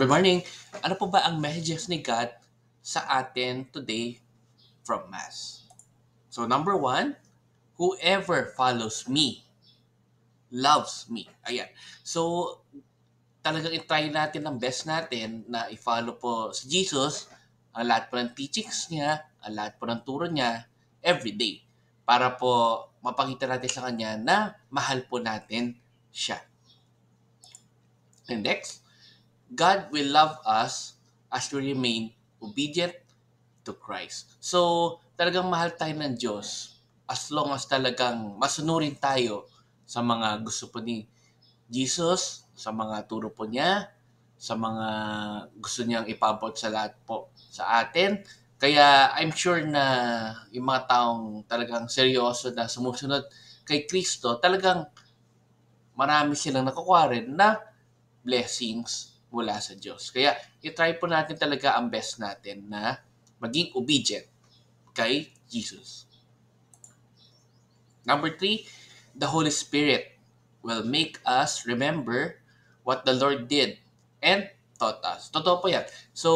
Good morning. Ano po ba ang messages ni God sa atin today from Mass? So number one, whoever follows me loves me. Ayan. So talagang itry natin ang best natin na i-follow po si Jesus, ang lahat po ng teachings niya, ang lahat po ng turo niya, everyday. Para po mapakita natin sa kanya na mahal po natin siya. And next, God will love us as we remain obedient to Christ. So, talagang mahal tayo ng Diyos as long as talagang masunurin tayo sa mga gusto po ni Jesus, sa mga turo po niya, sa mga gusto niyang ipabot sa lahat po sa atin. Kaya I'm sure na yung mga taong talagang seryoso na sumusunod kay Kristo, talagang marami silang nakukuha rin na blessings mula sa Diyos. Kaya itry po natin talaga ang best natin na maging obedient kay Jesus. Number three, the Holy Spirit will make us remember what the Lord did and taught us. Totoo po yan. So,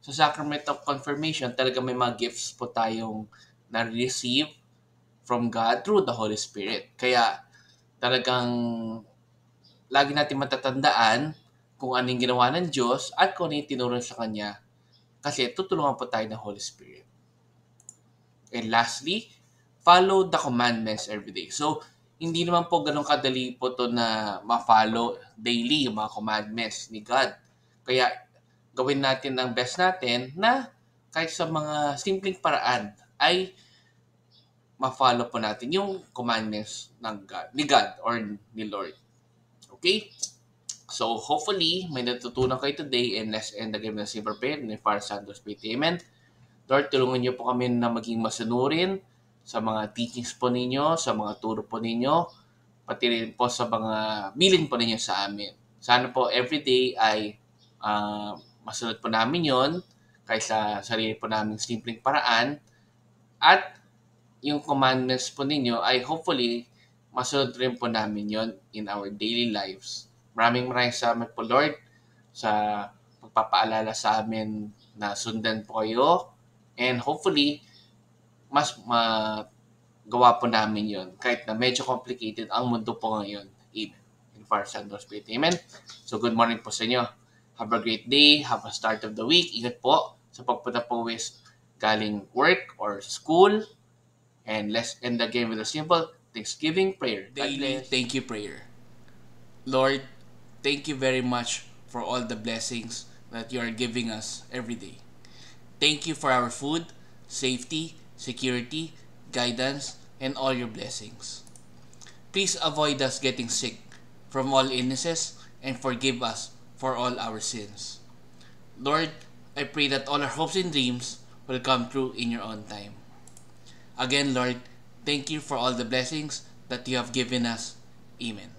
sa Sacrament of Confirmation, talaga may mga gifts po tayong na-receive from God through the Holy Spirit. Kaya talagang lagi natin matatandaan kung ano yung ginawa ng Diyos at kung ano yung tinuro sa Kanya. Kasi tutulungan po tayo ng Holy Spirit. And lastly, follow the commandments every day. So, hindi naman po ganun kadali po to na ma-follow daily yung mga commandments ni God. Kaya, gawin natin ang best natin na kahit sa mga simpleng paraan ay ma-follow po natin yung commandments ng God, ni God or ni Lord. Okay? So, hopefully, may natutunan kayo today and let's end the game ng simple prayer ni Father Santos Pete. Amen. Lord, tulungan niyo po kami na maging masunurin sa mga teachings po ninyo, sa mga turo po ninyo, pati rin po sa mga bilin po ninyo sa amin. Sana po everyday ay masunod po namin yon kahit sa sarili po namin simpleng paraan at yung commandments po ninyo ay hopefully masunod rin po namin yon in our daily lives. Maraming salamat po Lord sa pagpapaalala sa amin na sundan po kayo and hopefully mas magawa po namin yon kahit na medyo complicated ang mundo po ngayon. Amen. In Father, Son, and Spirit. Amen. So good morning po sa inyo. Have a great day. Have a start of the week. Ingat po sa pagpunta po galing work or school. And let's end the game with a simple Thanksgiving prayer. Daily thank you prayer. Lord, thank you very much for all the blessings that you are giving us every day. Thank you for our food, safety, security, guidance, and all your blessings. Please avoid us getting sick from all illnesses and forgive us for all our sins. Lord, I pray that all our hopes and dreams will come true in your own time. Again, Lord, thank you for all the blessings that you have given us. Amen.